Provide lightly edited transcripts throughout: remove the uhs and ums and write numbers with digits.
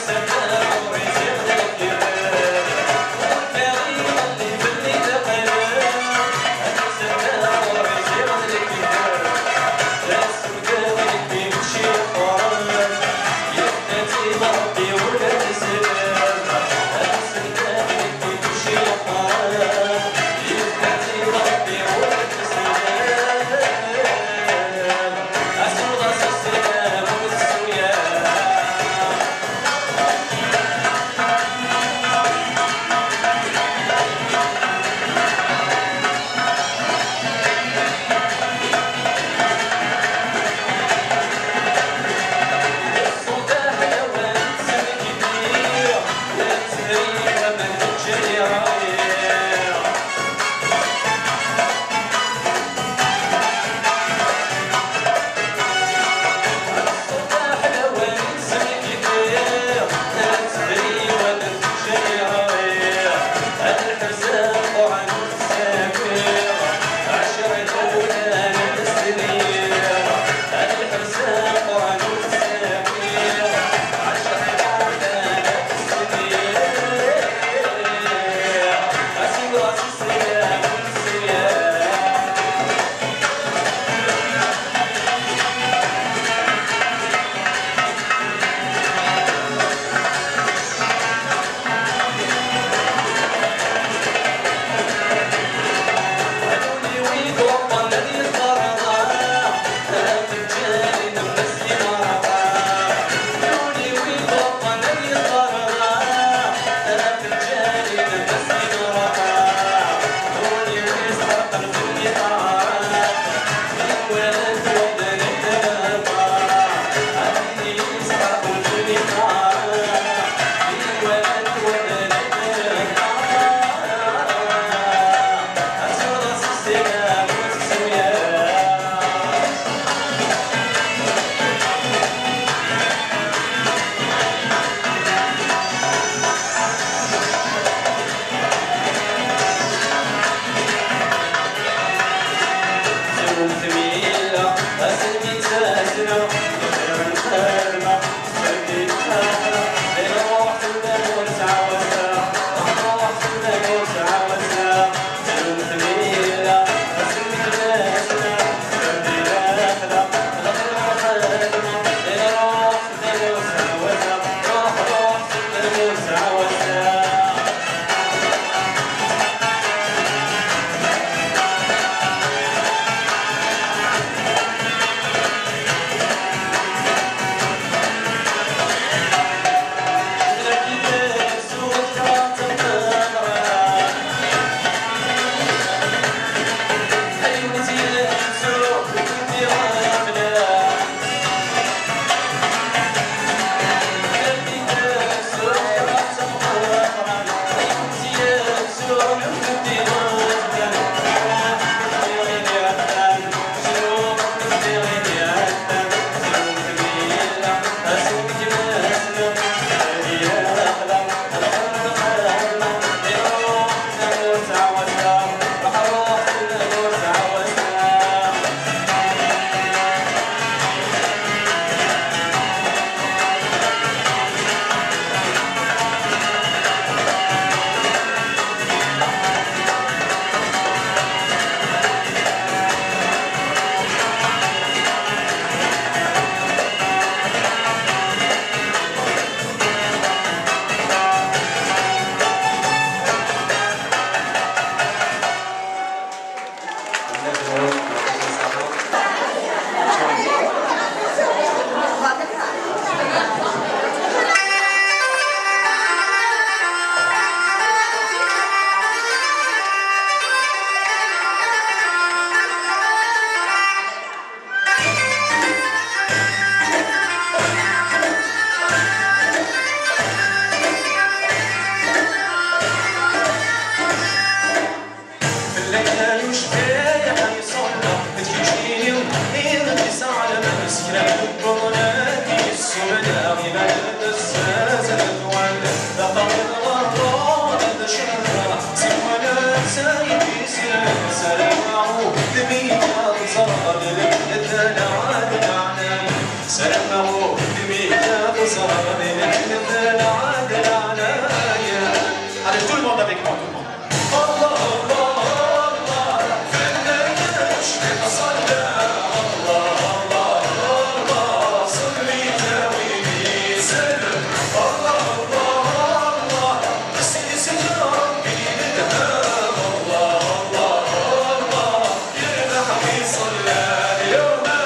Set Allez, tout le monde avec moi, tout le monde. Allah, Allah, Allah, fenneke şne salli, Allah, Allah, Allah, salli tevili selam. Allah, Allah, Allah, sisi Rabbi nidham. Allah, Allah, Allah, yerhamu salli yevme.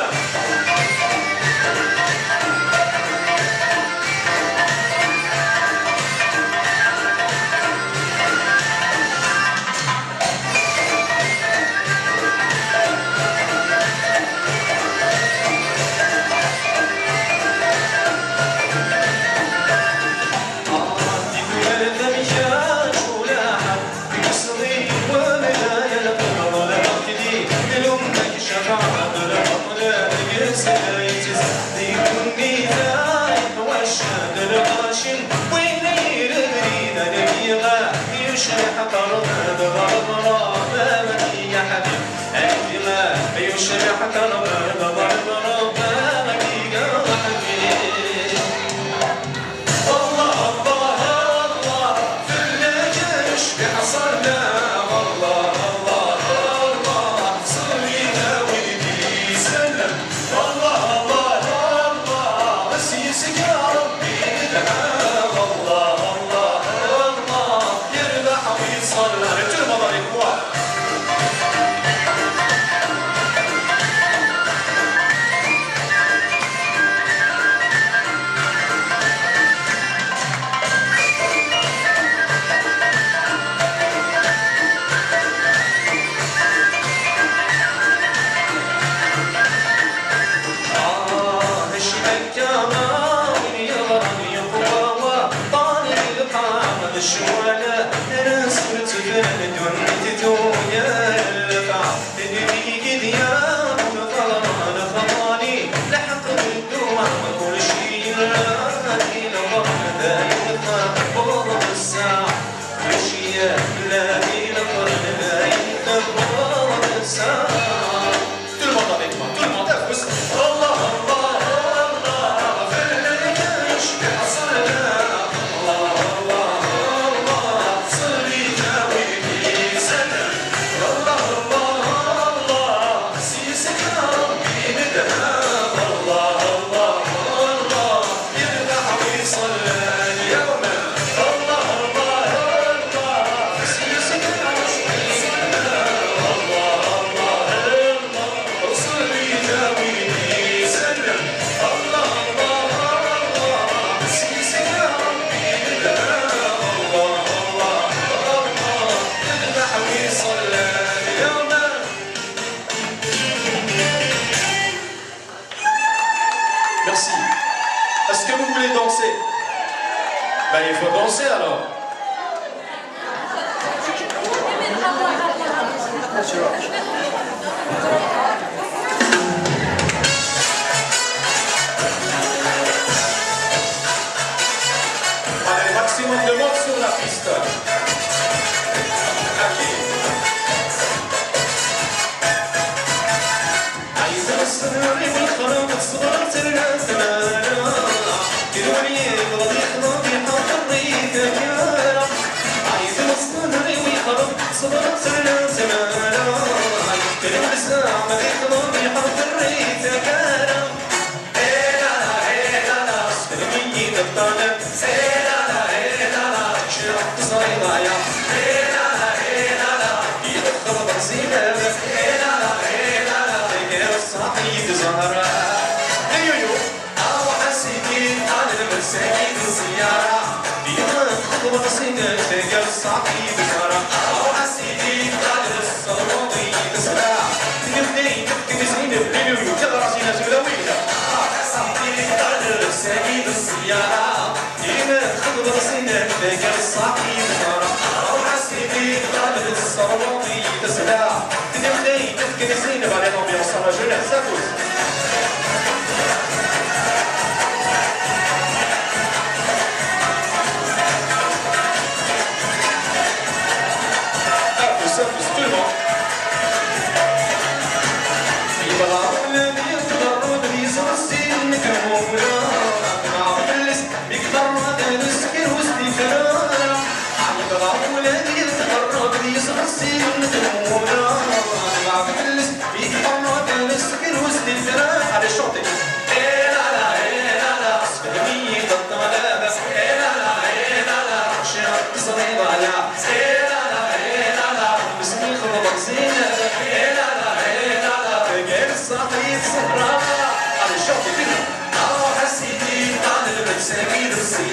Merci. Est-ce que vous voulez danser? Ben, il faut danser alors. Allez, maximum de monde sur la piste.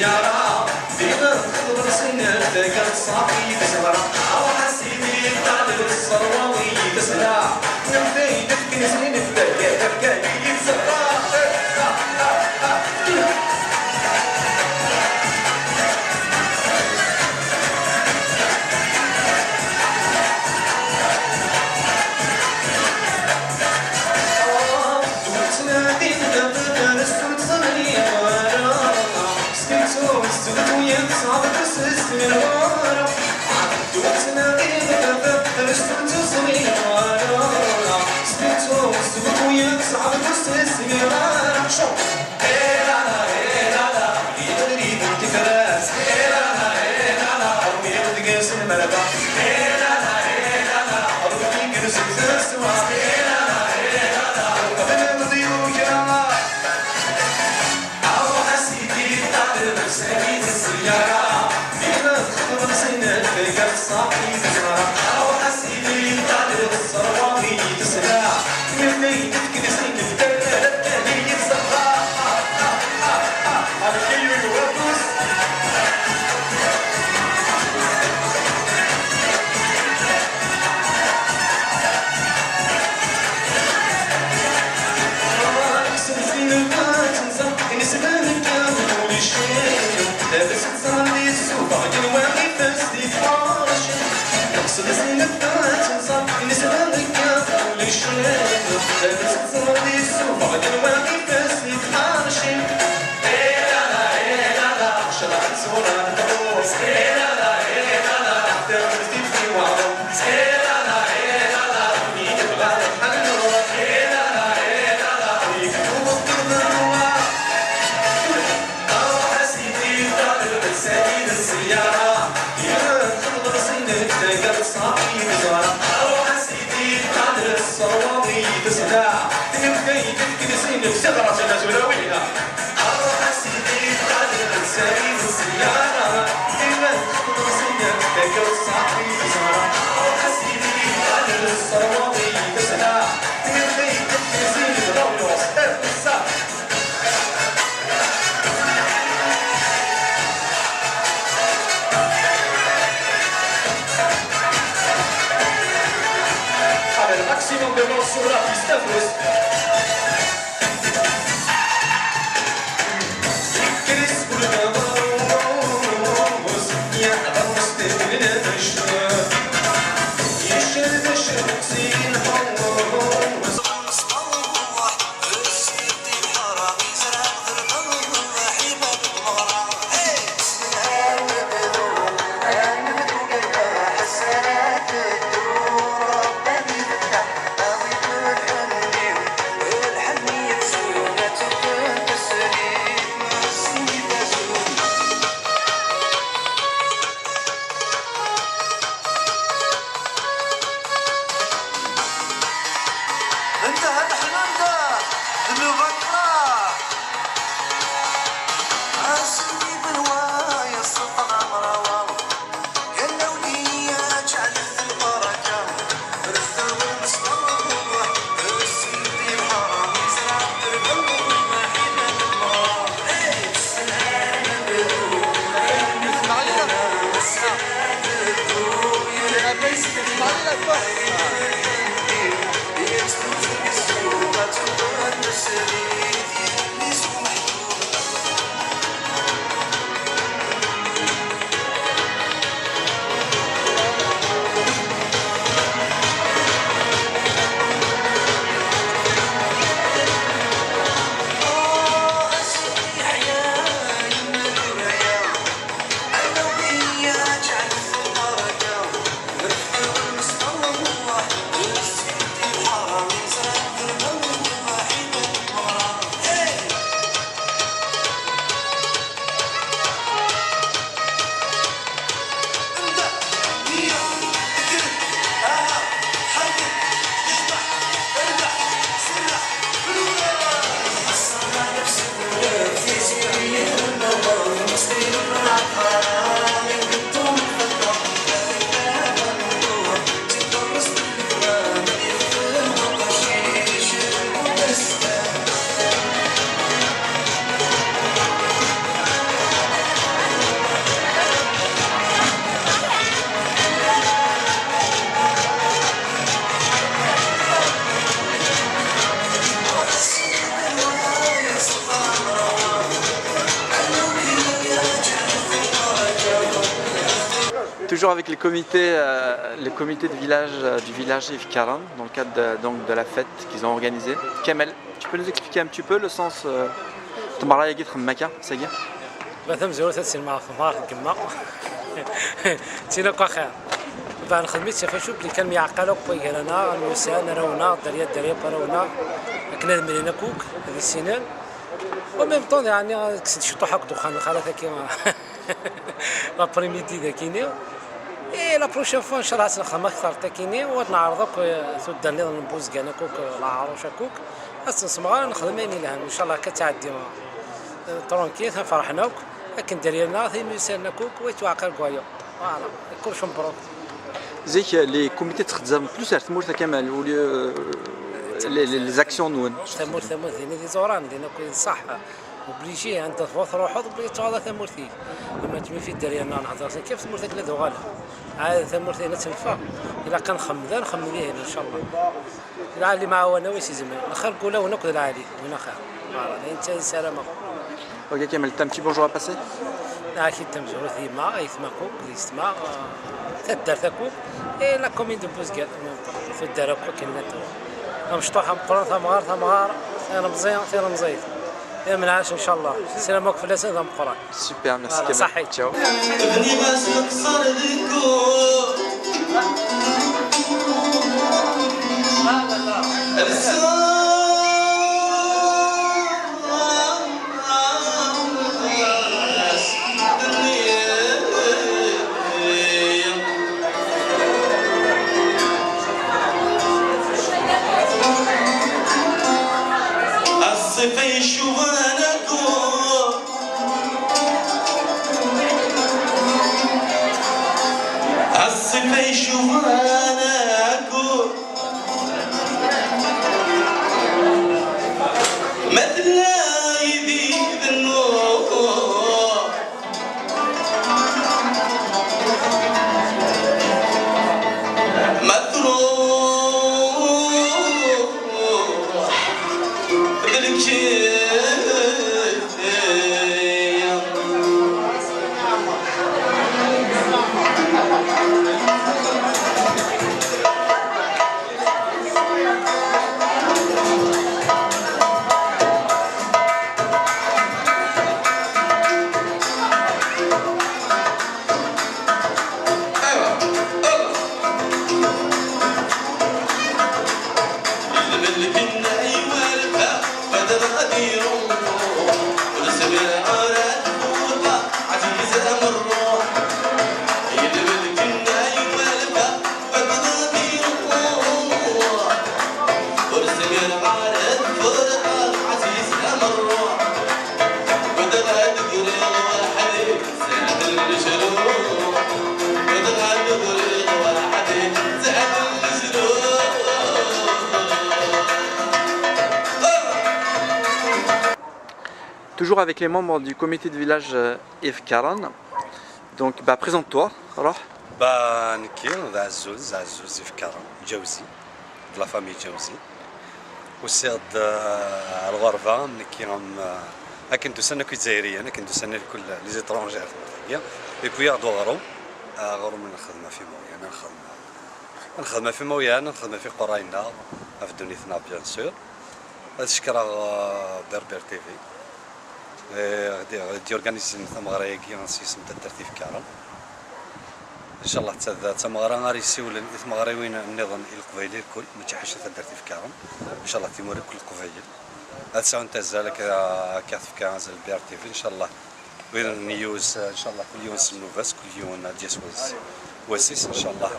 السيارة ديما خضر سنة تلقى صافي بسرعة أو حسيتي تعدل الصروة ويتسرع نبدا يدفكن سنين الدقة تبقى يتسرع Maximum de morceaux sur la piste à toujours avec les comités de village du village Yves Caron dans le cadre de la fête qu'ils ont organisée. Kamel, tu peux nous expliquer un petit peu le sens de Maraya Gitr Maka, Sagir? مثلا زوجة تسمع خمار كما تينا كخير بعد خدمت شوف اللي كان يعقلوا كوي لنا المسان رونا دريا رونا كنا مرينا كوك هذه السنين وميم طون يعني كسد شطو حق دخان خلاص كيما لا بريميدي داكيني اي لا بروشين فوا ان شاء الله نخدم اكثر تاكيني ونعرضوك تود لي نبوز كاع كوك لا عروشه كوك نسمع نخدم اني لها ان شاء الله كتعدي ترونكي فرحناك لكن دريالنا في مسان كوك ويتواقع كوايا فوالا كلشي مبروك زيك لي كوميتي تخدم بلوس ثمور كمال ولي لي زاكسيون نون ثمور دينا دي زوران دينا كوي صح وبليجي انت تفوت روحك بلي تعوض ثمورتي لما تجي في دريالنا نهضر كيف ثمورتك لا دوغاله عاد ثمورتي هنا تنفع الا كان نخمم ليه ان شاء الله لا اللي معاه انا واش زعما نخرجوا له وناكل العالي هنا خير فوالا انت سلامه. Ok Kamel, t'as un petit bonjour à passer? أكيد تمزور ثيما يثمكوك ليستما تدار تاكوك إيه لا كومين دو بوزكال تدار كوك كناتو مشطوحة مقرون ثمغار ثانا مزيان ثانا مزيد يا من عاش إن شاء الله سلامك في اللسان ثم قران. Super, merci Kamel. صحيح. Ciao. Toujours avec les membres du comité de village Yves Caron. Donc présente-toi, Roh. نكير عزوز Yves Caron جوزي de la famille جوزي وسيد الغربة نكيرهم كنت سنة كي جزائرية أنا كنت سنة لكل لي زيترونجير تاعي اي بوي ياخذوا غرو من الخدمة في مويانا الخدمة في مويانا الخدمة في قراينا في دنيتنا بيان سور نشكر بربر تي في غادي اورغانيزي ثمغرا كي غنسيسم الترتيب كارون ان شاء الله ثمغرا غادي يسيول ثمغرا وين النظام القبيلي الكل ما تحش الترتيب كارون ان شاء الله تيمور كل القبيل هاد ساعه نتازال كاف كاز البي ار تي في ان شاء الله وين نيوز ان شاء الله كل يوم سنوفاس كل يوم ديس واسيس ان شاء الله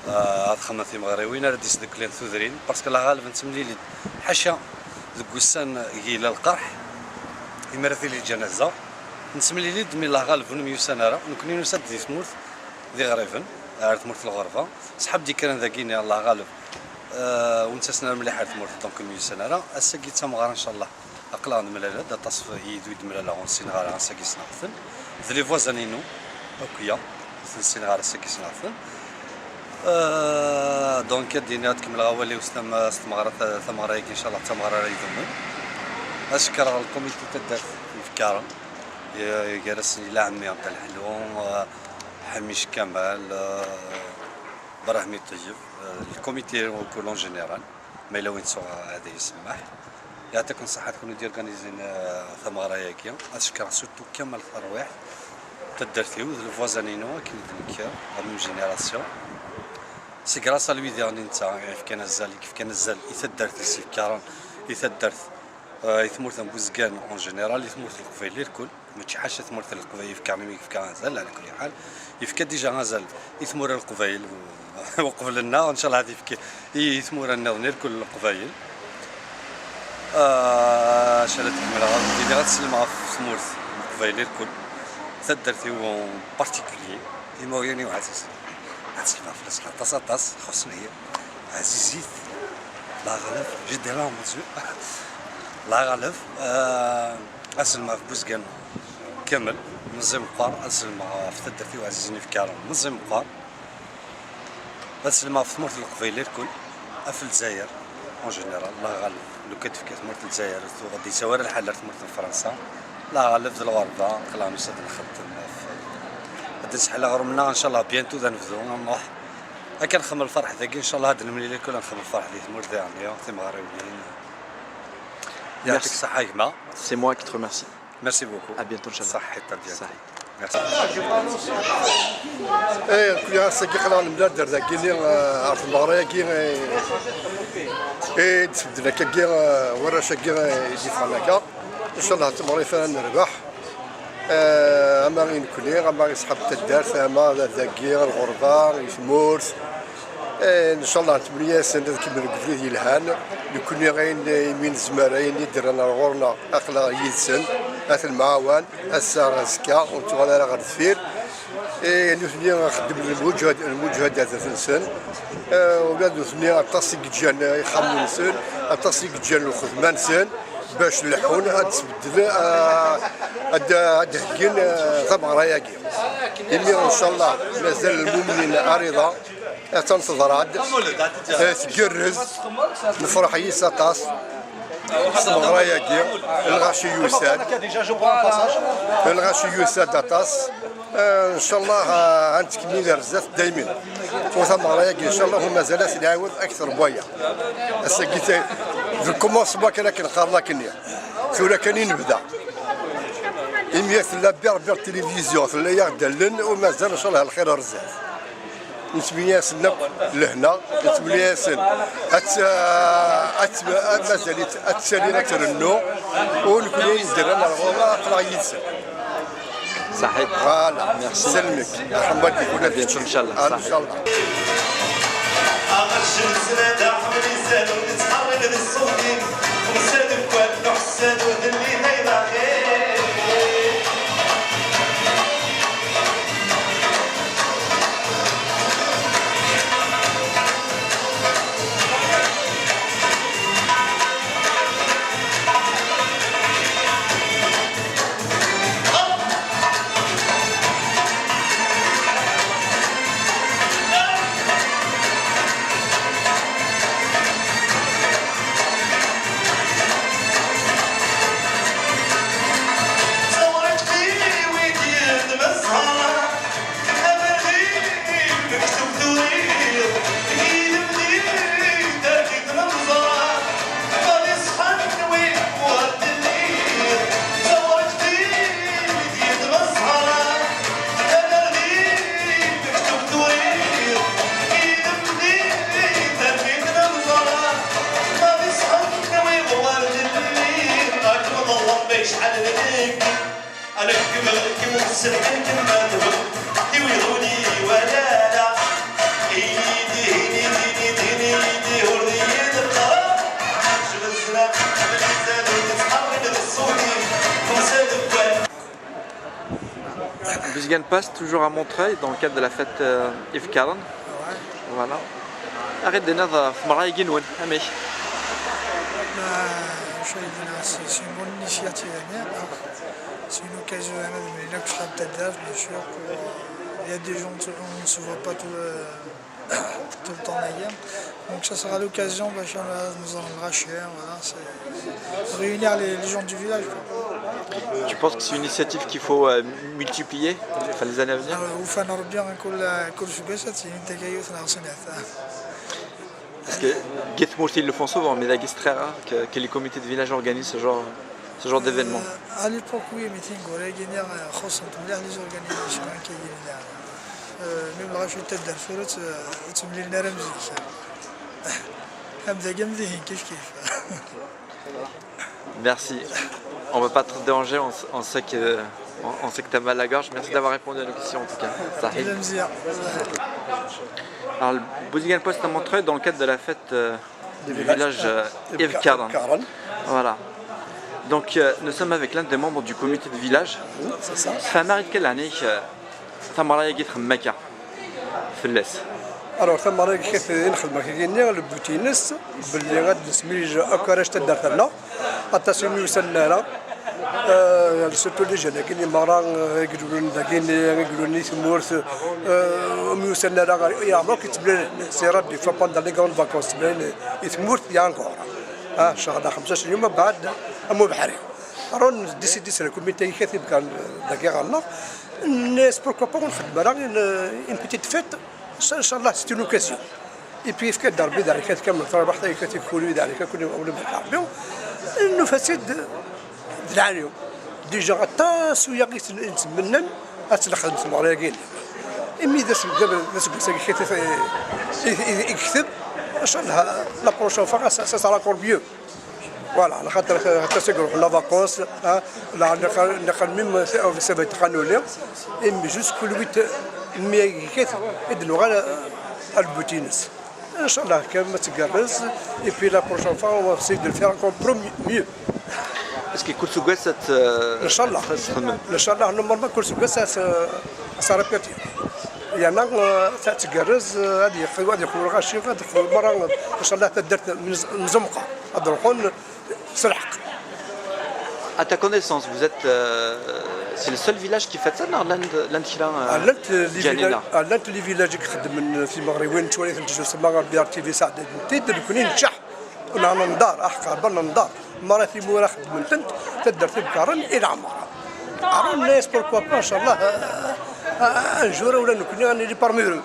هاد خدمه ثمغرا وين راه ديس ديك لين ثودرين باسكو لا غالبا تمليلي حاشا دوكوسان كيلا القرح يمرثي لي الجنازه نسمي لي دمي الله غالب ونميو سناره نكوني نسد دي ثمورت دي غريفن عرفت مرت الغرفه صحاب دي كان ذاكيني الله غالب وانت سنه مليحه ثمورت دونك ميو سناره اساكي تمغار ان شاء الله اقلا ملاله دا تصف يدو ملاله اون سينغال اساكي سناثن ذلي فوزانينو اوكيا سينغال اساكي سناثن دونك دينا تكمل غوالي استمغرات ثمغرايك ان شاء الله ثمغرا يضمن اشكر الكوميتي تاع في كارون جالس الى عمي تاع الحلوم حميش كمال براهمي طيب الكوميتي كولون جينيرال ما إلا وين تسوى هذا يسمح يعطيكم الصحة تكونوا ديال كانيزين ثمارة ياكيا أشكر سورتو كامل الأرواح تدرتيو الفوازانينو كي ندير لا ميم جينيراسيون سي غراس لوي ديالني نتا كيف كان الزال كيف كان الزال يتدرت السيف كارون يتدرت يثمرت بوزكان اون جينيرال يثمرت القبيلي الكل ماشي حاجه ثمرت القبيل في كامي كيف كان غزال على كل حال يفكا ديجا غزال يثمر القبيل وقبل لنا وان شاء الله غادي يثمر النظنير كل القبيل شالت كمل غادي غتسلم في ثمرت القبيلي الكل تدرتي اون بارتيكولي الموريني وعزيز غتسلم في الصلاه طاس خصنيه عزيزيت لا غلب جد لا مزيو لا غالب اسلم في بوزكان كامل منظم قار اسلم في تدرتي وعزيزني في كارم منظم قار اسلم في ثمرة القبيلة الكل في الجزائر اون جينيرال لا غالب لو كتف كي ثمرة الجزائر غادي سوار الحال ثمرة فرنسا لا غالب في الغربة قلاني صاد نخدم غادي نسحل غرمنا ان شاء الله بيانتو غنفذو نروح كنخمم الفرح ذاك ان شاء الله هاد المليله الكل نخمم الفرح ديال ثمرة ديالنا تيمغاريويين يعطيك الصحة يما. C'est moi qui te remercie. Merci beaucoup. À bientôt, Inch'Allah. صحيت ديالك. Merci. كل ساكي خلال المدار ذاكيني عرف المغرب كي تبدل كي ورا شاكي يدفع لك ان شاء الله تمغري فيها نربح اما غير كلي اما يسحب الدار فما ذاكي الغربه يثمورت ان شاء الله تبني سنه كيما القفلي ديال الهان لكل غين يمين الزمارين يديرنا غورنا اخلا يدسن اث المعاون السار سكا وتغالا غير الثفير نثني نخدم المجهدات ثنسن ولاد نثني التصيق جان يخمم سن التصيق جان الخدمان سن باش الحون تبدل هكين ثمره ياكي إني ان شاء الله مازال المؤمنين عريضه تنتظر عاد تجرز نفرح يساطاس الصغرى ياكي الغاشي يوساد الغاشي يوساد اطاس ان شاء الله غنتكمل الرزاف دايما وثمره ياكي ان شاء الله ومازال نعاود اكثر بويا الساكيت في الكومونسمون كان كنقار لكن ثورة كان نبدا إمي ثلا بير تلفزيون ثلا يغدلن ومازال إن شاء الله الخير رزاف نتمنى سنك لهنا نتمنى سن مازال أتسالينا ترنو ونكون ندير أنا الغوما طلع يتسن صحيح. فوالا سلمك محمد يكون إن شاء الله. إن شاء الله. أنا كم السرحين كما تقول يويضوني ولا لا إيدي هردي القرار شغلنا بالإنسان وتتحرك بالصوتي ومسادك Buzgan passe toujours à Montreuil dans le cadre de la fête Yves Caron. Voilà. Arrête de nada Maraï Guinoun. Amé. C'est une bonne initiative. C'est une occasion de bien sûr. Il y a des gens, on ne se voit pas tout le temps d'ailleurs. Donc ça sera l'occasion, nous allons racher, voilà, réunir les gens du village. Tu penses que c'est une initiative qu'il faut multiplier enfin, les années à venir? وفانا ربي كل شباشة انت جاي ناقصنا. Parce que Guetmout, ils le font souvent, mais c'est très rare que les comités de village organisent ce genre d'événement. À l'époque, oui, mais تنقول جينا خصهم مليح لي زورغانيزاسيون كاينين même la chute de la forêt تملي لنا رمزي. هبدا جنبي كيف. Merci. On ne va pas te déranger, on sait que tu as mal à la gorge. Merci d'avoir répondu à nos questions en tout cas. Sahid. Alors le Bouzguian Post a montré dans le cadre de la fête du village Evkaran. Voilà. Donc nous sommes avec l'un des membres du comité de village. C'est ça. Famar quelle année Tamara Yagit Mekka Felles. Alors ثم كيف نخدم كيني البوتينس باللي غاد نسميج اكراش تدارت لنا التصميم وصلنا لها سورتو لي جون كاين مرا يقولوا لنا كاين يقولوا لي ثمورث وصلنا لها يا عمرك تبان سيرات دي فوا باندال لي كون فاكونس تبان ثمورث يا انكور شهر 15 يوم بعد امو بحري رون ديسيدي سير كوميتي كاتب كان داكي غالنا الناس بوركو با نخدم راه اون بيتيت فيت ان شاء الله سيتي لوكاسيون اي بي في كدار بيدار كتكمل في ربح كتي كولي دار كل اول بالعربي انه فساد العالم ديجا غطا سويا نتمنى اتلخدم في المراكين امي داس قبل داس يكتب ان شاء الله لا بروشون فوا سا سارا كور بيو فوالا على خاطر حتى سيقولوا لا فاكونس لا نقل ميم سبب تقانولي امي جوست كل ويت مي كيف يدلوا على البوتينس ان شاء الله كما تقرز اي بي لا بروشون فوا اون سيد دو فير انكور برومي ميو اسكي كل سوقات ان شاء الله ان شاء الله نورمالمون كل سوقات سا ريبيتي يعني تقرز هذه يقولوا غاشي غادي مره ان شاء الله تدرت من زمقه هضروا سلحق. À ta connaissance, vous êtes c'est le seul village qui fait ça dans l'Antilan Janina. لانت اللي فيلاج يخدم في المغرب وين شويه تسمى بي ار تي في سعد تيدر كونين نشح انا نضار احقر برنا نضار مراتي مورا خدم تنت تقدر تبكرن الى عمرها عرفنا الناس بوركوا با ان شاء الله انجوره ولا نكون يعني لي بارميرو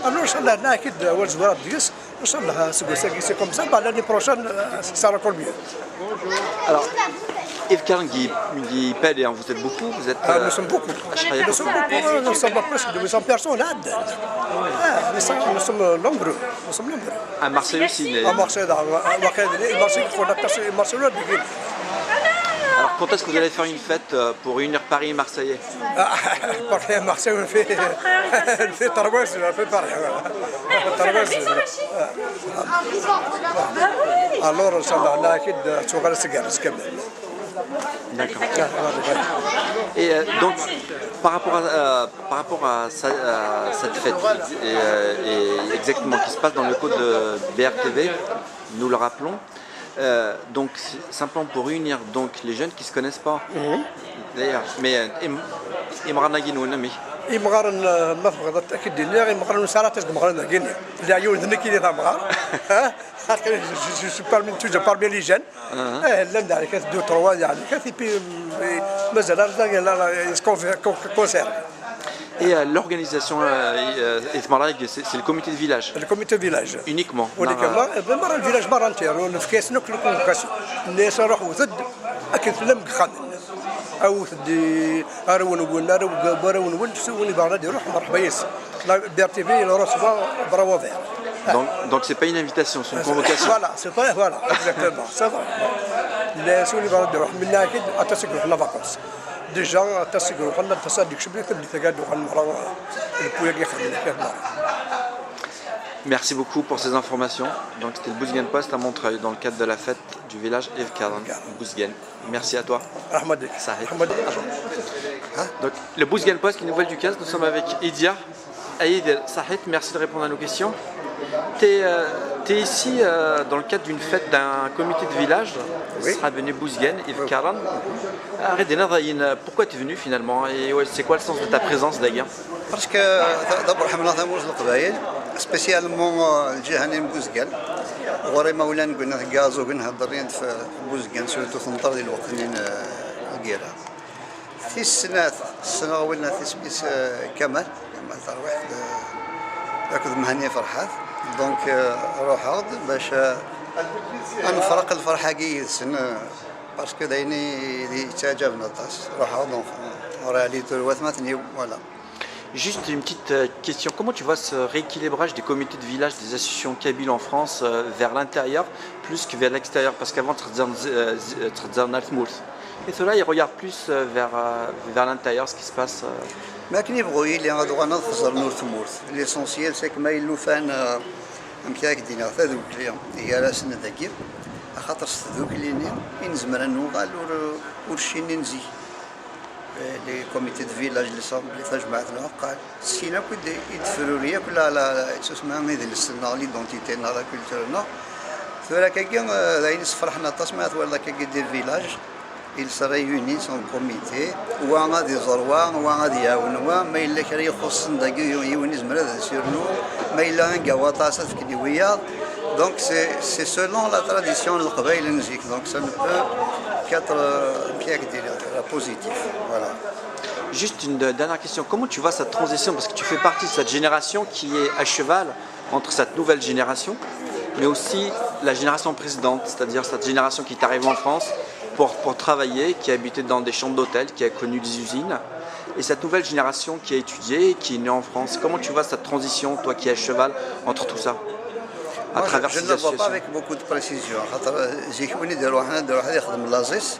alors ان شاء الله هنا اكيد اول زوار ديس ان شاء الله سي كوم سا بعد لاني بروشان سا راكول ميو. Alors Evkaran qui pèle, vous êtes beaucoup, vous êtes... nous sommes beaucoup. Nous sommes presque 200 personnes là. Nous sommes nombreux. À Marseille aussi. À Marseille, Alors quand est-ce que vous allez faire une fête pour réunir Paris et Marseillais? Paris et Marseille, on fait Tarboise, on fait Paris. Alors, Inch'Allah, on a acquis de Tchougal Segaris quand même. D'accord. Et donc, par rapport à cette fête et exactement qui se passe dans le code de BRTV, nous le rappelons, donc simplement pour réunir donc les jeunes qui ne se connaissent pas. D'ailleurs, mais يمغارن ما فقد التاكيد ديالي يمغارن سارات يمغارن كيني اللي عيون ذنكي اللي مغار ها جو سو بارمي توجو بارمي لي جان لا ندار كاس دو تروا يعني كاس بي مازال لا كونسير. Et l'organisation c'est le comité de village. Le comité de village. Uniquement. Uniquement. مرة الفيلاج مرة نتيرو نفكاس ناكل كونفوكاسيون. الناس راحوا ضد أكيد لم خان. أو ثدي أرون وقلنا أرون ونسوي بعضنا يروح مرحبا يس. لا BRTV le reçoit bravo vert. Donc c'est pas une invitation, c'est une convocation. Voilà, c'est pas voilà, exactement. Ça va. الناس اللي بعضنا يروح منا أكيد أتسكر في فاكونس. ديجا تسيقوا خلنا تصدق شبيه اللي تقعدوا خلنا مرة البويا يخدم كذا. Merci beaucoup pour ces informations. Donc c'était le Bouzguian Post à Montreuil dans le cadre de la fête du village Evkaran Bouzguian. Merci à toi. Sahid. Donc le Bouzguian Post, une nouvelle du 15, nous sommes avec Idia. Aïd Sahid, merci de répondre à nos questions. Tu es ici dans le cadre d'une fête d'un comité de village, qui sera venu Bouzguian, Evkaran. Pourquoi tu es venu finalement et c'est quoi le sens de ta présence d'ailleurs? Parce que d'abord حملنا ثمور القبائل سبيسيالمون الجهه بوزقان غوري مولانا قلنا غازو قلنا هضرين في بوزقان سورتو تنطر ديال الوقت ديالها. في السنة غولنا في سميت كمال ترويح ذاك مهني فرحات دونك روح باش نفرق الفرحة كي السنة باسكو دايني تعجبنا الطاس روح دونك راليتو الوثماتني ولا. Juste une petite question, comment tu vois ce rééquilibrage des comités de village, des associations kabyles en France vers l'intérieur plus que vers l'extérieur? Parce qu'avant, et cela, ils regardent plus vers l'intérieur, ce qui se passe. ما كان يبغوا اللي غادو نخزر نور ثمورث ليسونسيال سيك ما يلو فان مكاك دينا ذوك اليوم هي راسنا ذاكير خاطر ذوك اللي نزمر نوغال ورشيني نزي لي كوميتي دو فيلاج اللي صاب اللي تجمعتنا قال سينا كود يدفروا ليا كل لا تسمع ميد السنا ليدونتيتينا لا كولتورنا ثورا كاكي داين فرحنا تصمات ولا كاكي دير فيلاج ils se réunissent en comité وغادي يزوروا وغادي يعاونوا ما الا كان يخص داكي يونيز مراد سيرنو ما الا نقواطاس فكنيويا donc c'est selon la tradition القبائل نزيك donc ça ne peut qu'être bien positif voilà. Juste une dernière question, comment tu vois cette transition, parce que tu fais partie de cette génération qui est à cheval entre cette nouvelle génération mais aussi la génération précédente, c'est-à-dire cette génération qui est arrivée en France pour travailler, qui a habité dans des chambres d'hôtel, qui a connu des usines, et cette nouvelle génération qui a étudié, qui est née en France. Comment tu vois cette transition, toi qui es à cheval, entre tout ça à travers je ne le vois pas avec beaucoup de précision. J'ai connu des rois de يخدم لازيس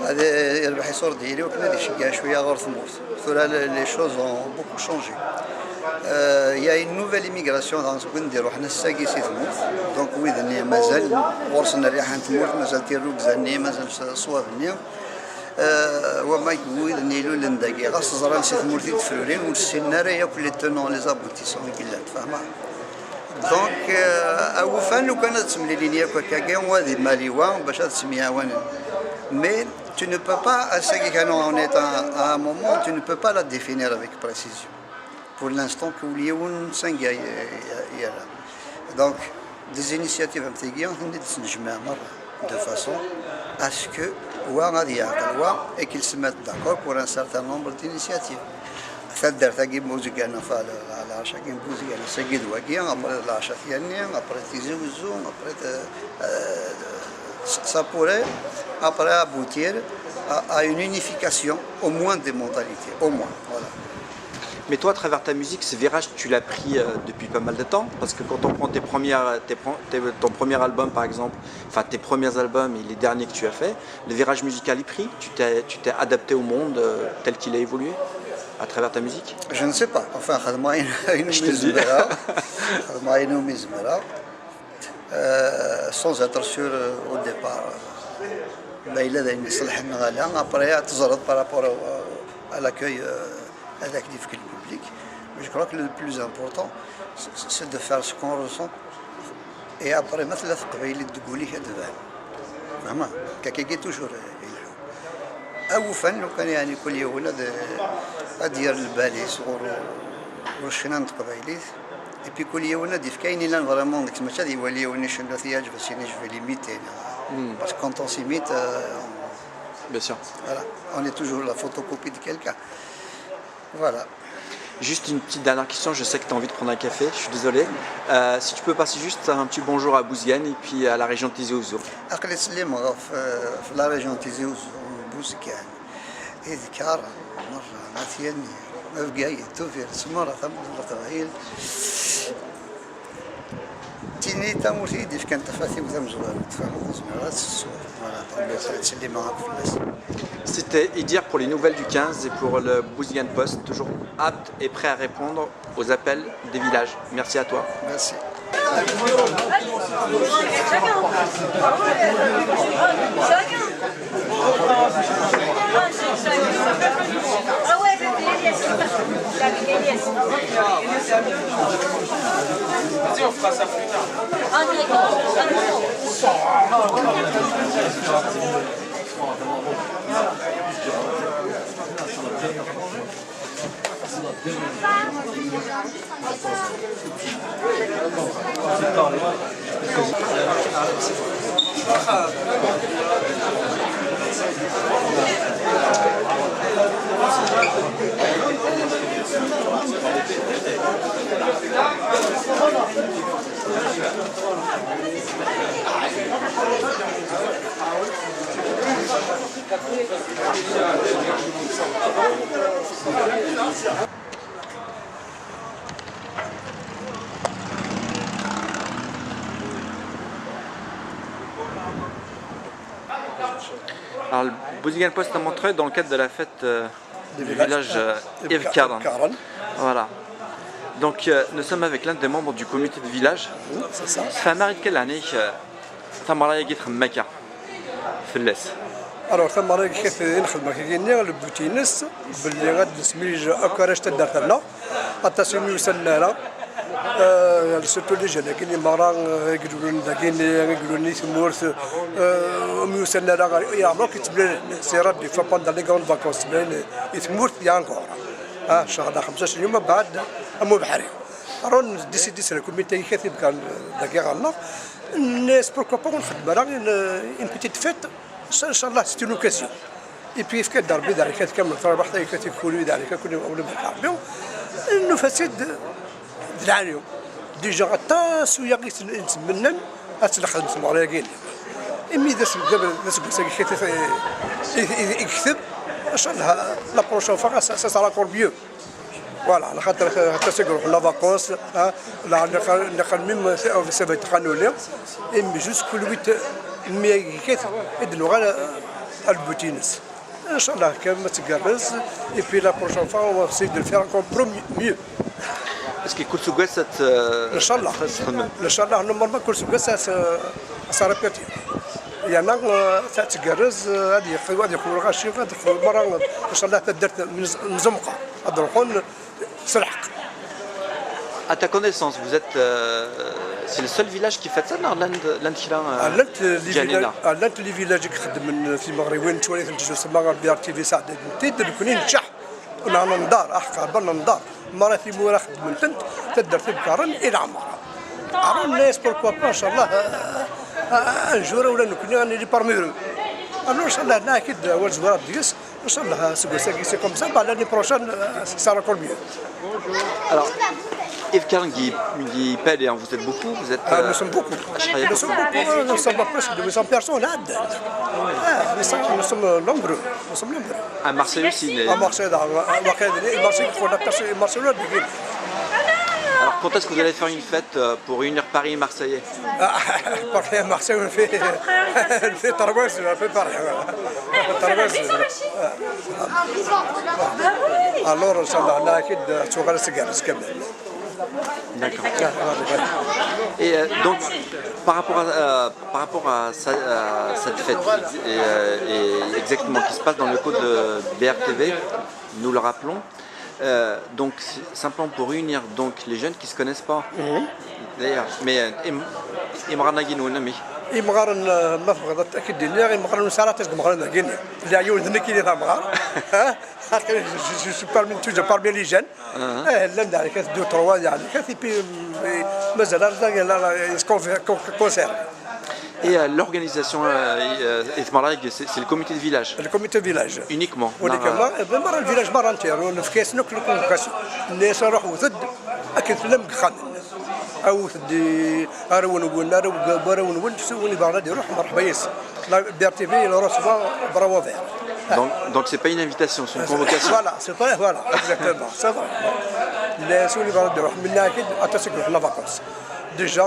هذا يربح يصور ديالي وكنا نشجع شويه غير ثموت ثورا لي شوز ont beaucoup changé. Il y a une nouvelle immigration dans ce qu'on dit روحنا الساقي سي ثموت دونك ويدني مازال ورثنا ريحان ثموت مازال تيروك زاني مازال صوابني وما يقول نيلو لندقي غاس زران سي ثمورتي تفرورين والسيناريو ياكل لي تونون لي زابوتيسون كلات فاهمه دونك او فان لو كانت تسمي لي نياك كاكا وهذه ماليوا باش تسميها وان مي tu ne peux pas à ce qu'on est à un moment tu ne peux pas la définir avec précision pour l'instant que اليوم سنجا donc des initiatives امتيجيه نجمع مره de façon à ce que وغادي يعقلوا et qu'ils se mettent d'accord pour un certain nombre d'initiatives. فدر تاقي موزيكانا فعل على شكل موزيكانا سجد وجيه après la chatienne après tizuzu après ça pourrait après aboutir à une unification au moins des mentalités au moins voilà. Mais toi, à travers ta musique, ce virage, tu l'as pris depuis pas mal de temps, parce que quand on prend ton premier album, par exemple, enfin tes premiers albums et les derniers que tu as fait, le virage musical est pris. Tu t'es adapté au monde tel qu'il a évolué à travers ta musique. Je ne sais pas. Enfin, je te le dis. Sans être sûr au départ. Mais il a une après par rapport à l'accueil actif que le public. Mais je crois que le plus important, c'est de faire ce qu'on ressent. Et après, مثل القبائل الدقولي هذا فاهمة كاكي toujours أو فن لو كان يعني كل يوم أدير البالي صغور وشنان قبائلي et puis كل يوم ديف كاين لنا vraiment ديك المشا دي ولي ونيش نثياج بس يعني je vais limiter parce que quand on s'imite bien sûr voilà on est toujours la photocopie de quelqu'un. Voilà. Juste une petite dernière question, je sais que tu as envie de prendre un café, je suis désolé. Si tu peux passer juste un petit bonjour à Bouzguene et puis à la région de Tizi Ouzou. La région de Tizi Ouzou, Bouzguene, إذكار مرة مثيني مفقاي توفير سمارة ثمرة تيني تامورتي ديف كان تفاثي وثم زوار تفهم زمارات السوار C'était Idir pour les nouvelles du 15 et pour le Bouzguene Post, toujours apte et prêt à répondre aux appels des villages. Merci à toi. Merci. Vas-y, on fera ça plus tard. C'est Alors, le Bouziguian Post à Montreuil dans le cadre de la fête du village Evkardan. Voilà. Donc nous sommes avec l'un des membres du comité de village. C'est ça. فمارد كل عني ثمرة يجي مكة في الليس. Alors ثمرة كيف نخدم كيني البوتينس باللي غاد نسميج أكراش تدرت لنا حتى سمي وصلنا لها سورتو لي جانا كاين مرة يقولوا لنا كاين يقولوا لي ثمورث وصلنا لها يعمرو كيتبان سي ربي فباندان لي كون فاكونس تبان ثمورث يا انكور شهر 15 يوم بعد أمو بحري رون ديسيدي سنة كوميتي كثير كان داكي غالنا الناس بوركوا با نخدم راه اون بيتيت فيت ان شاء الله سيتي لوكاسيون اي بي في كدار بيدار كتكمل ترى بحث كتي كولي دار كل اول بالعربي انه فساد دلعانيو ديجا غطا سويا يتمنن اتنخدم في المغربيين امي داس دابا داس كيف يكتب ان شاء الله لا بروشون فوا سا سارا كور بيو فوالا على خاطر حتى سيقولوا لا فاكونس لا نقل ميم سافا يتقنوا لي امي جوست كل ويت مي كيف يدلوا على البوتينس ان شاء الله كما تقرز اي بي لا بروشون فوا اون سي دو فير انكور ميو اسكي كل سوغاسات ان شاء الله ان شاء الله نورمالمون كل سوغاسات سا ريبيتي يعني تقرز هذه يقولوا غاشي غادي المره ان شاء الله درت مزمقه غادي سلحق. À ta connaissance, vous êtes c'est le seul village qui fait ça dans l'Inde les villages qui خدم في المغرب وين شويه تسمى بي ار تي في سعد تدير كوني نشح كنا ننظار احقا بالنا ننظار مرة في مورا خدم تنت تدر في بكارن الى عمرها عرفوا الناس بوركوا با ان شاء الله ان جور ولا نكون لي بارمي ان شاء الله هنا اكيد اول زوار ديس ان شاء الله سي كوم سا بعد لاني بروشان سا راكور بيو. Alors, Evkardan qui pèle, et vous êtes beaucoup, vous êtes... nous sommes beaucoup. Nous sommes presque 200 personnes là. Nous sommes nombreux. À Marseille aussi. À Marseille, Marseille, il faut l'adapter. Marseille, alors, quand est-ce que vous allez faire une fête pour réunir Paris et Marseillais? Paris et Marseille, on fait Tarbois, on fait Paris. Alors, Inch'Allah, on a acquis de Tchougal Segarès quand même. D'accord. Et donc, par rapport à cette fête, et exactement qui se passe dans le code de BRTV, nous le rappelons, donc simplement pour réunir donc les jeunes qui ne se connaissent pas. D'ailleurs, mais Imran Aguinoun, يمغارن ما فقد التاكيد ديالي يمغارن سارات مغارن كاين اللي عيون ذنك اللي مغار ها جو سو بارمي توجا بارمي لي جان لا ندير كاس دو تروا يعني كاس بي مازال لا كونسير. Et l'organisation c'est le comité de village. Le comité de village. Uniquement. Uniquement. مرة الفيلاج مرة انتير ونفكاس ناكل كونفوكاسيون. الناس راحوا ثد اكيد لم خان. او ثدي ارون ونا ارون ون سوني بغداد يروح مرحبا يس. لا بي ار تي في لو رسوا برافو فير. Donc c'est pas une invitation, c'est une convocation. Voilà, c'est pas voilà, exactement. C'est vrai. Les سوني بغداد يروح منا اكيد اتسكر في الفاكونس. Déjà,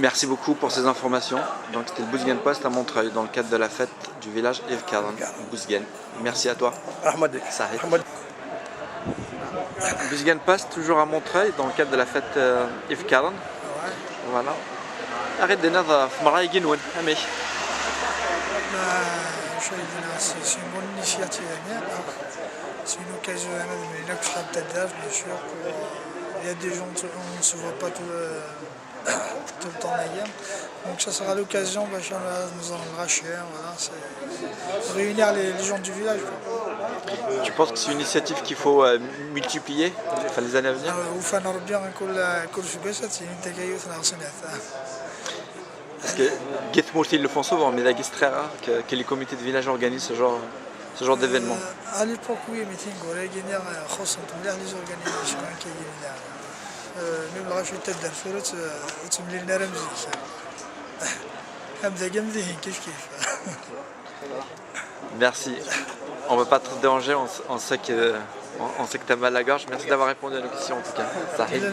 merci beaucoup pour ces informations. Donc c'était le Bouziguian Post à Montreuil dans le cadre de la fête du village Evkardan, Bouziguian. Merci à toi. Sahid. Bouziguian Post toujours à Montreuil dans le cadre de la fête Evkardan. Voilà. Arrête de nada, Maraï Guinoun, Amé. C'est une bonne initiative. C'est une occasion bien sûr. Il y a des gens, on ne se voit pas tout le temps d'ailleurs. Donc ça sera l'occasion, nous allons le racher, voilà, réunir les gens du village. Tu penses que c'est une initiative qu'il faut multiplier les années à venir? Parce que Guetmourti le font souvent, mais c'est très rare que les comités de village organisent ce genre d'événement. À l'époque, oui, mais il y a les organisations qui même le rachat de la forêt, c'est une ligne Merci. On ne va pas te déranger, on sait que tu as mal à la gorge. Merci d'avoir répondu à nos questions en tout cas. Sahid.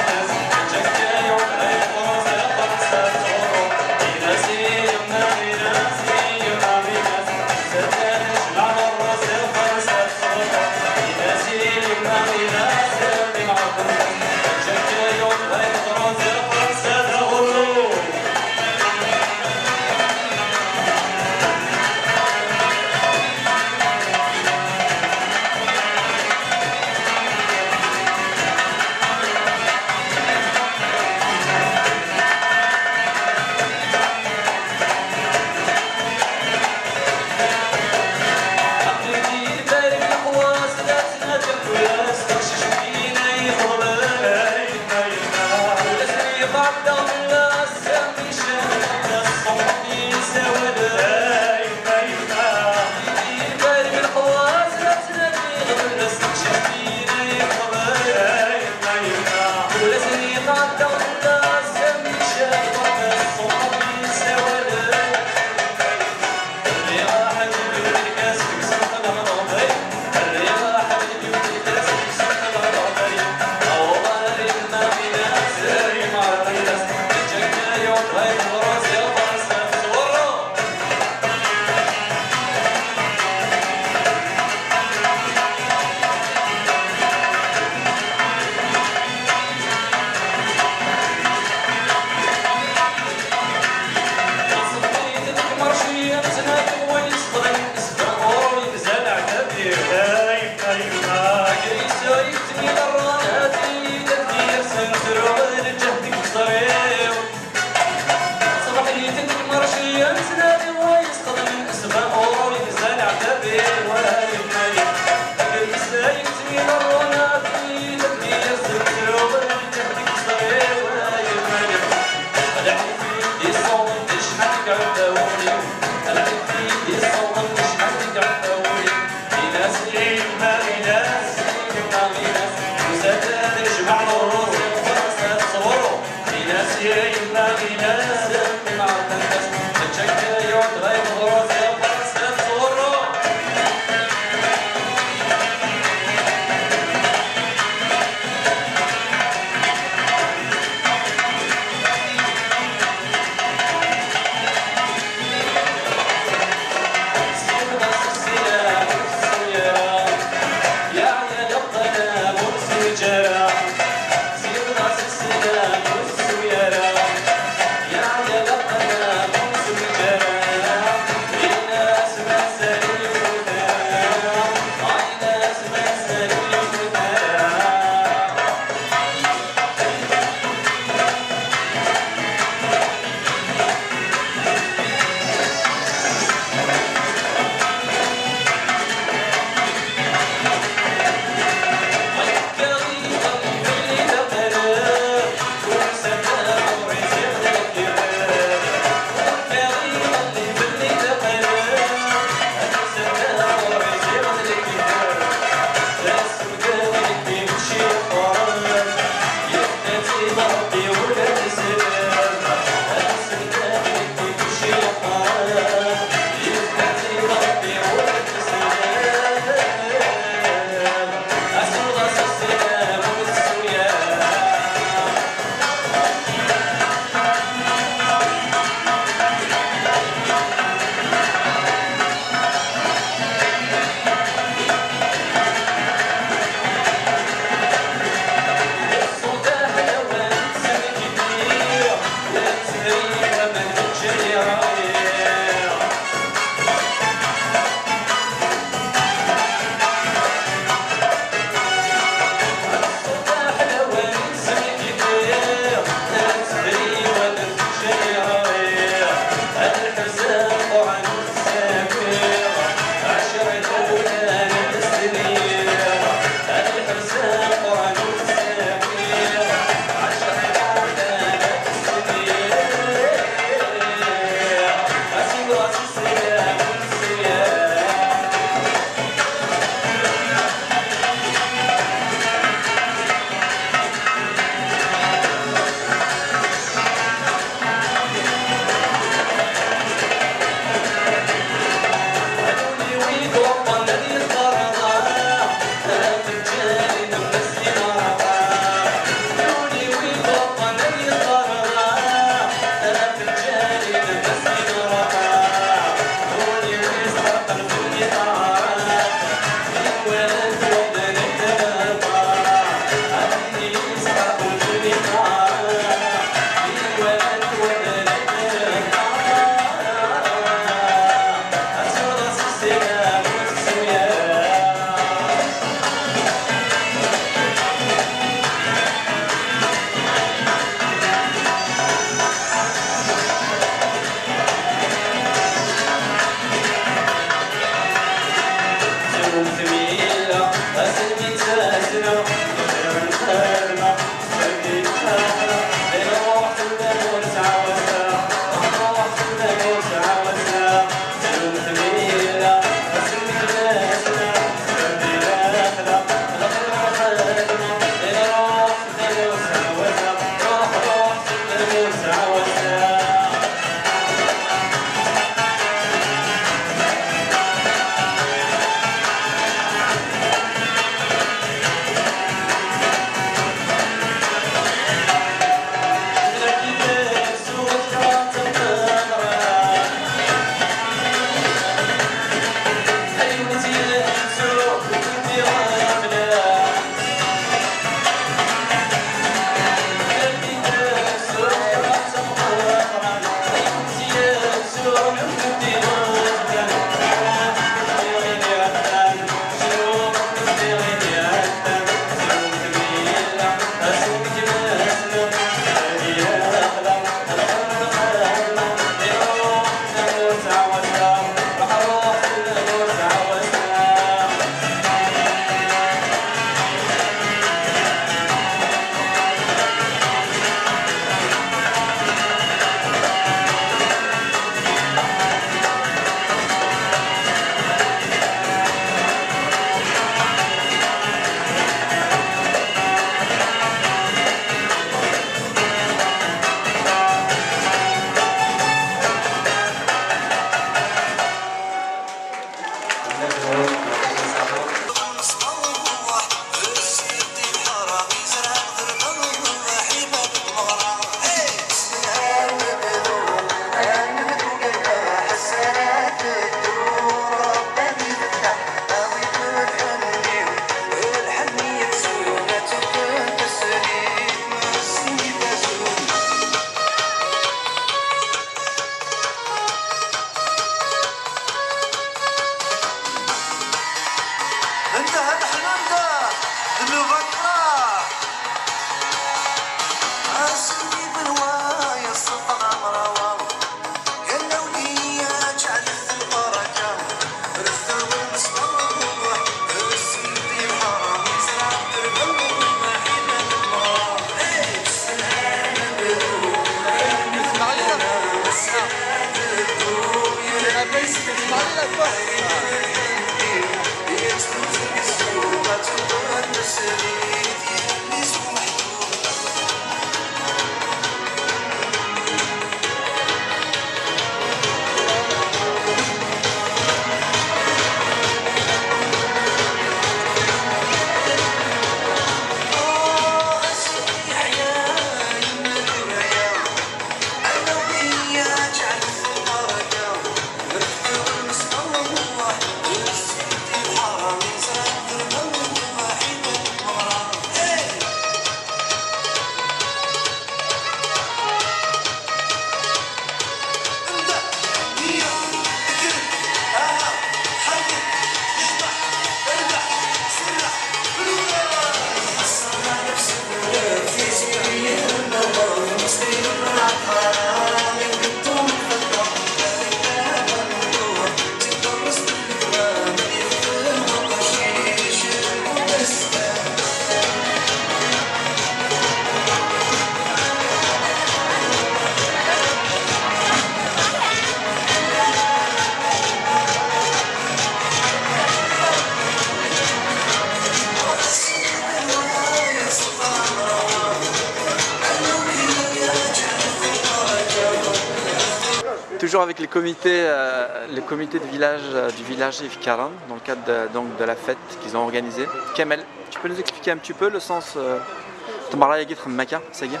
Toujours avec les comités de village du village Yves Caron, dans le cadre de la fête qu'ils ont organisée. Kamel, tu peux nous expliquer un petit peu le sens de Maraya Git Maka, Sagir?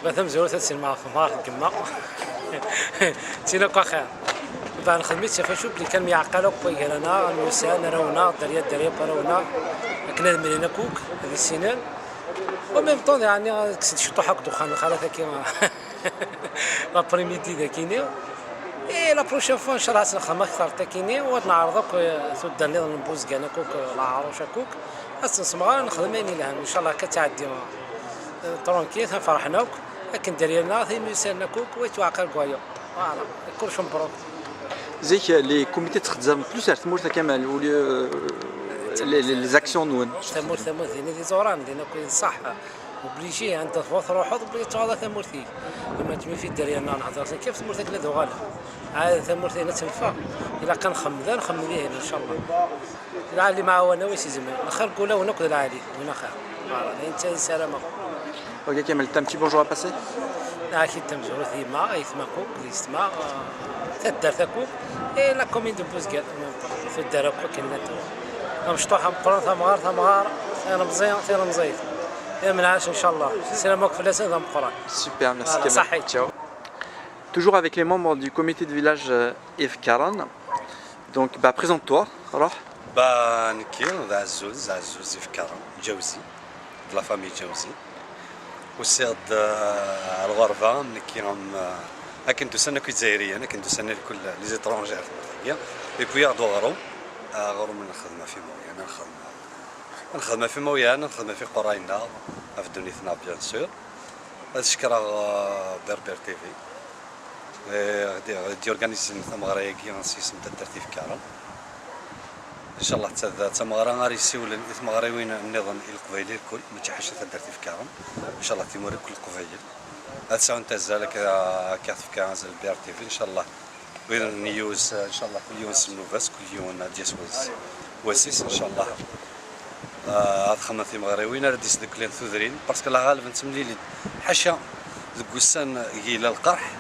مثلا زورت هاد السينما في مارك كما تينا كخير بان خدمت شافشوك اللي كان يعقلوا كويرنا المسان رونا دريا رونا كنا مرينا كوك هذه السنين وميم طون يعني كسيت شطو حق دخان خلاص كيما لابريميدي داكيني اي لا بروشين فوا ان شاء الله سنخدم اكثر تاكيني ونعرضوك تود نظام نبوز كاع كوك العروشه كوك نسمع نخدم يعني لها ان شاء الله كتعدي ترونكي فرحناك لكن دريالنا في مسان كوك ويتواقع كوايا فوالا كلشي مبروك زيك لي كوميتي تخدم بلوس ثمور كمال ولي لي زاكسيون نون ثمور دينا دي زوران دينا كوين صح وبليشي انت تفوت روحك بلي تعوض ثمورتي لما تمي في دريالنا نهضر كيف ثمورتك لا دوغاله عاد ثمورتي هنا تنفع الا كان نخمم به ان شاء الله لا اللي معاه انا واش يزمن نخرجوا له وناكل العادي هنا خير فوالا انت سلامه. Ok Kamel, t'as un petit bonjour à passer? أكيد تمزور ثيما يثمكوك ليستما تدار ثكوك إيه لا كومين دو بوزكال تدار كوك كناتو مشطوحة مقرون ثمغار أنا مزيان ثير مزيد من عاش إن شاء الله سلامك في اللسان ثم قران. Super, merci Kamel. صحيح. Ciao. Toujours avec les membres du comité de village Yves Caron. Donc présente-toi, Roh. نكير عزوز يف كارون جوزي de la famille جوزي وسيد الغرفة نكيرهم كنت سنة كي جزائرية أنا كنت سنة لكل لي زيترونجير تاعي اي بوي ياخذوا غرو من الخدمة في مويانا الخدمة في مويانا الخدمة في قراينا في دنيتنا بيان سور نشكر بربر تي في غادي اورغانيزي ثمغرا كي غنسيسم تدرتي في كارون ان شاء الله تمغرا غادي يسيول ثمغرا وين النظام القبيلي الكل ما تحش تدرتي في كارون ان شاء الله تيموري كل القبيل هاد ساعه نتازال كاف كاز البي ار تي في ان شاء الله وين نيوز ان شاء الله كل يوم سنوفاس كل يوم ديس واسيس ان شاء الله هاد خدمه ثمغرا وين راه ديس دوك لين ثودرين باسكو لا غالب نتملي حاشا ذوك وسان الى القرح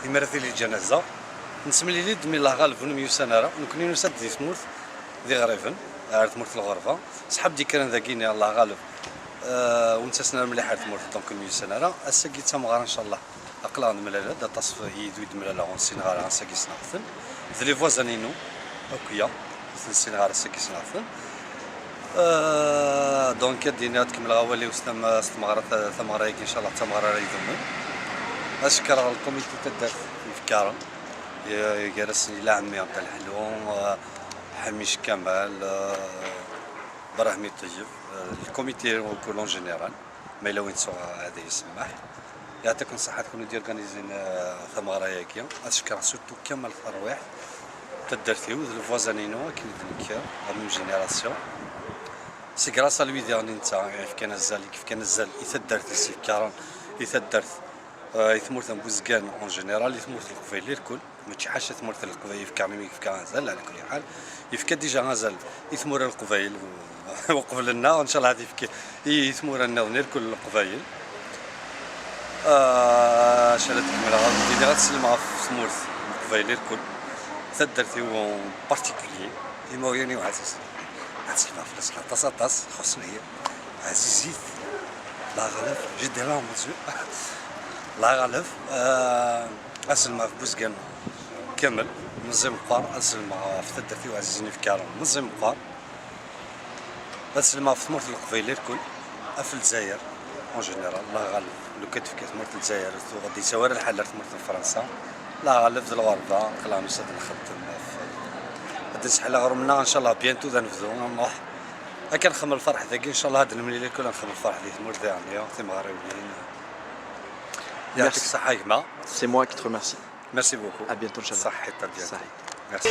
يمرثي لي الجنازه نسملي لي دمي الله غالب ونميو سناره نكوني نسد دي ثمورث ذي غريفن عرفت مرت الغرفه صحاب دي كان ذاكيني الله غالب وانت سنه مليحه مرت دونك ميو سناره اسكي تمغار ان شاء الله اقلا ملاله دا تصف يدو ملاله اون سينغال اسكي سناثن ذي فوزانينو اوكيا سينغال اسكي سناثن دونك دينا تكمل غوالي وستم استمغرات ثمغرايك ان شاء الله تمغرا يضمن اشكر الكوميتي تدار في كارون جالس الى عمي عبد الحلوم حميش كمال براهمي طيب الكوميتي كولون جينيرال ما الا وين تسوى هذا يسمح يعطيكم الصحة تكونوا ديورغانيزين ثمغرا ياكيا اشكر سورتو كامل الارواح تدرتيو الفوازانينو كاين ديك لا ميم جينيراسيون سي غراس ا لوي ديرني نتا كيف كان الزال كيف كان الزال يتدرت سي كارون يتدرت يثمر بوزكان اون جينيرال يثمر القبيله الكل ما تشحاش يثمر القبيله في كارمي في كازال على كل حال يفكا ديجا غازال يثمر القبيل وقبل لنا وان شاء الله غادي يثمر النظنير كل القبيل شالت كمل غادي غتسلمها في ثمور القبيله الكل تدرتي اون بارتيكولي الموريني وعزيز غتسلمها في الصلاه تصاطاس خصنيه عزيزيت لا غلف جد لا مزيو لا غلف اسلمها في بوزكان كامل منظم قار اسلمها في تدرتي وعزيزني في كارم منظم قار اسلمها في ثمرة القبيله الكل في الجزائر اون جينيرال لا غالب لو كنت في ثمرة الجزائر غادي سوار الحال ثمرة فرنسا لا غالب د الغربه قلنا نصد نخدم غادي نسحل غرمنا ان شاء الله بيانتو غنفذو نروح كنخمم الفرح ذاك ان شاء الله هاد المليله كلها نخمم الفرح ديال ثمور ديالنا تي مغربيين يعطيك الصحه يما C'est moi qui te remercie. ميرسي بوكو À bientôt Inch'Allah. صحيت ديالك صحيت. ميرسي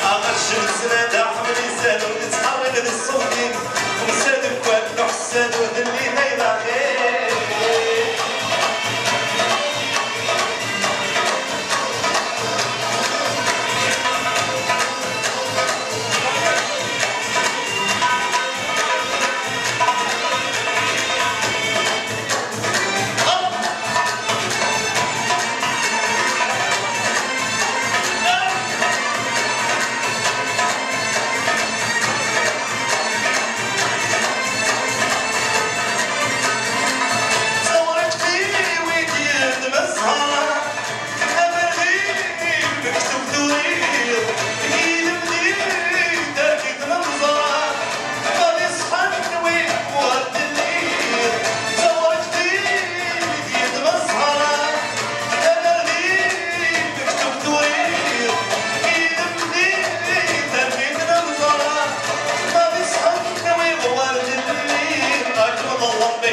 أغش الزنادة حملي زادو نتحرك للصوتين ومساد بكوات نحساد وذلي هيدا خير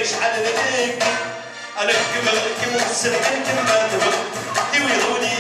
شحال بديك انا كما كما السرحان كما دبر يويضوني